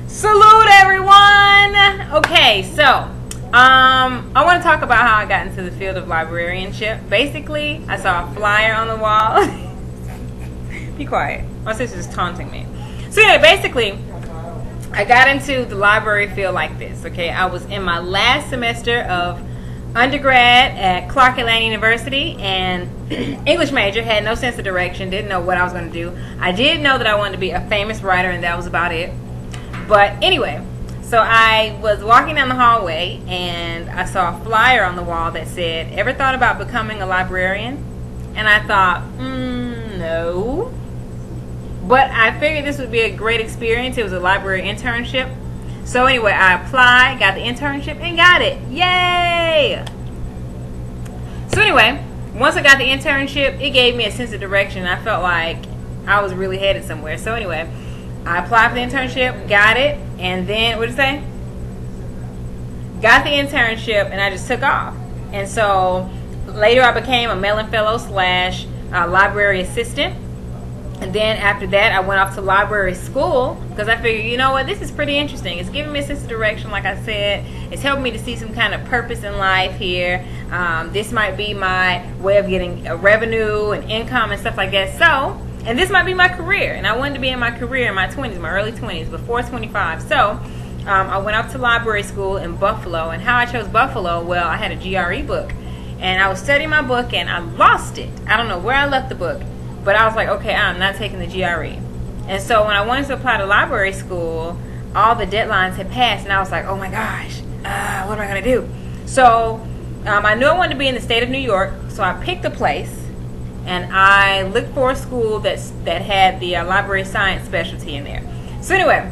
Salute everyone! Okay, so I want to talk about how I got into the field of librarianship. Basically, I saw a flyer on the wall. Be quiet. My sister's taunting me. So anyway, basically, I got into the library field like this. Okay, I was in my last semester of undergrad at Clark Atlanta University and English major, had no sense of direction, didn't know what I was going to do. I did know that I wanted to be a famous writer, and that was about it. But anyway, so I was walking down the hallway and I saw a flyer on the wall that said, "Ever thought about becoming a librarian?" And I thought, no. But I figured this would be a great experience. It was a library internship. So anyway, I applied, got the internship, and got it. Yay! So anyway, once I got the internship, it gave me a sense of direction. I felt like I was really headed somewhere. So anyway, I applied for the internship, got it, and then, what did it say? Got the internship, and I just took off. And so later I became a Mellon Fellow / library assistant. And then after that, I went off to library school because I figured, you know what, this is pretty interesting. It's giving me a sense of direction, like I said. It's helping me to see some kind of purpose in life here. This might be my way of getting a revenue and income and stuff like that. So, and this might be my career. And I wanted to be in my career in my 20s, my early 20s, before 25. So, I went off to library school in Buffalo. And how I chose Buffalo, well, I had a GRE book. And I was studying my book and I lost it. I don't know where I left the book. But I was like, okay, I'm not taking the GRE. And so when I wanted to apply to library school, all the deadlines had passed, and I was like, oh my gosh, what am I going to do? So I knew I wanted to be in the state of New York, so I picked a place, and I looked for a school that had the library science specialty in there. So anyway,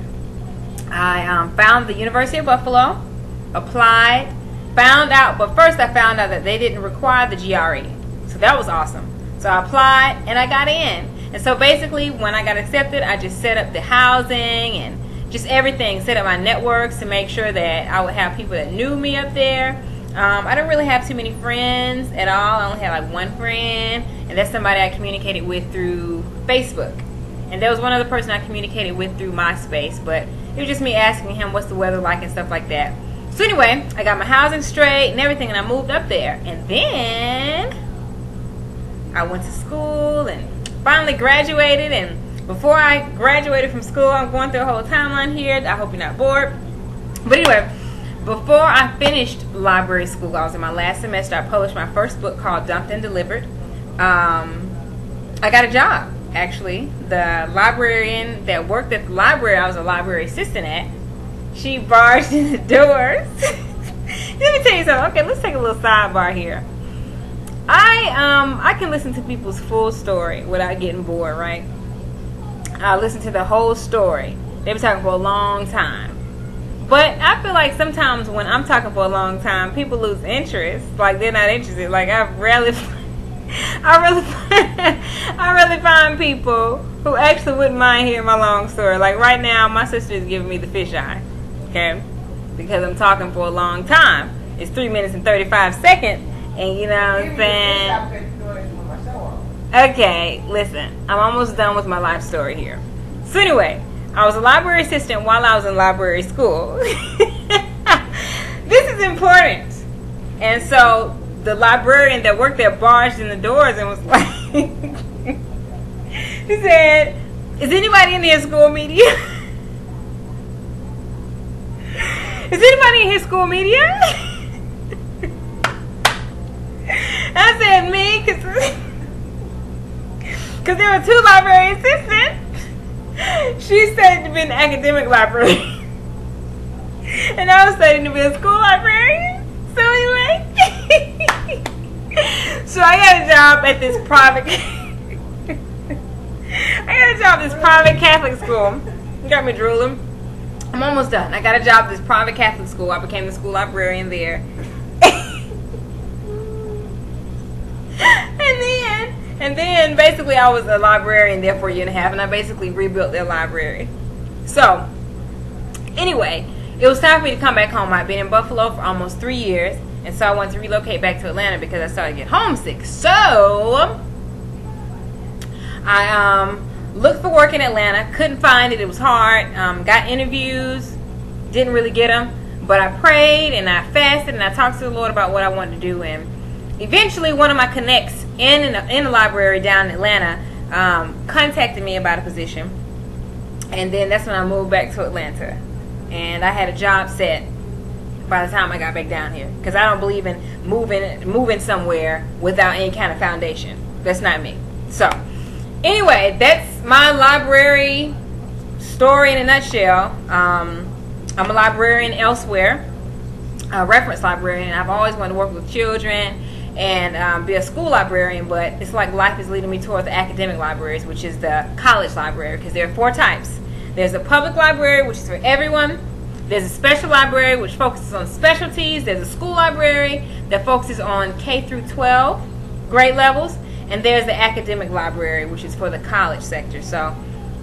I found the University of Buffalo, applied, found out, but first I found out that they didn't require the GRE. So that was awesome. So I applied and I got in. And so basically when I got accepted, I just set up the housing and just everything, set up my networks to make sure that I would have people that knew me up there. I don't really have too many friends at all. I only have like one friend, and that's somebody I communicated with through Facebook. And there was one other person I communicated with through MySpace, but it was just me asking him what's the weather like and stuff like that. So anyway, I got my housing straight and everything, and I moved up there. And then I went to school and finally graduated, and before I graduated from school, I'm going through a whole timeline here. I hope you're not bored. But anyway, before I finished library school, I was in my last semester, I published my first book called Dumped and Delivered. I got a job, actually. The librarian that worked at the library I was a library assistant at, she barged in the doors. Let me tell you something. Okay, let's take a little sidebar here. I can listen to people's full story without getting bored, right? I listen to the whole story. They were talking for a long time. But I feel like sometimes when I'm talking for a long time, people lose interest. Like they're not interested. Like I really find people who actually wouldn't mind hearing my long story. Like right now, my sister is giving me the fisheye, okay? Because I'm talking for a long time. It's 3 minutes and 35 seconds. And you know what I'm saying? Okay, listen. I'm almost done with my life story here. So anyway, I was a library assistant while I was in library school. This is important. And so the librarian that worked there barged in the doors and was like, he said, "Is anybody in here school media? Is anybody in here school media?" I said me, because there were 2 library assistants. She studied to be an academic librarian, and I was studying to be a school librarian. So anyway, so I got a job at this private Catholic school. You got me drooling. I'm almost done. I got a job at this private Catholic school. I became the school librarian there. And then basically I was a librarian there for a year and a half, and I basically rebuilt their library. So anyway, it was time for me to come back home. I'd been in Buffalo for almost 3 years, and so I wanted to relocate back to Atlanta because I started to get homesick. So I looked for work in Atlanta, couldn't find it. It was hard. Got interviews, didn't really get them. But I prayed and I fasted and I talked to the Lord about what I wanted to do. And eventually, one of my connects in the library down in Atlanta contacted me about a position. And then that's when I moved back to Atlanta. And I had a job set by the time I got back down here, because I don't believe in moving somewhere without any kind of foundation. That's not me. So anyway, that's my library story in a nutshell. I'm a librarian elsewhere, a reference librarian. I've always wanted to work with children and be a school librarian, but it's like life is leading me towards the academic libraries, which is the college library, because there are 4 types. There's a public library, which is for everyone. There's a special library, which focuses on specialties. There's a school library that focuses on K through 12 grade levels. And there's the academic library, which is for the college sector. So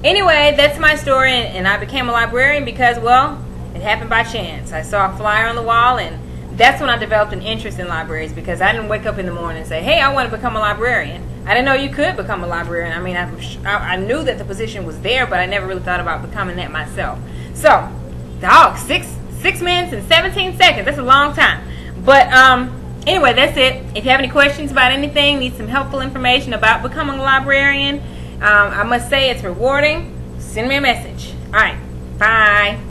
anyway, that's my story, and I became a librarian because, well, it happened by chance. I saw a flyer on the wall, and that's when I developed an interest in libraries, because I didn't wake up in the morning and say, hey, I want to become a librarian. I didn't know you could become a librarian. I mean, I knew that the position was there, but I never really thought about becoming that myself. So, dog, 6 minutes and 17 seconds. That's a long time. But anyway, that's it. If you have any questions about anything, need some helpful information about becoming a librarian, I must say it's rewarding. Send me a message. All right. Bye.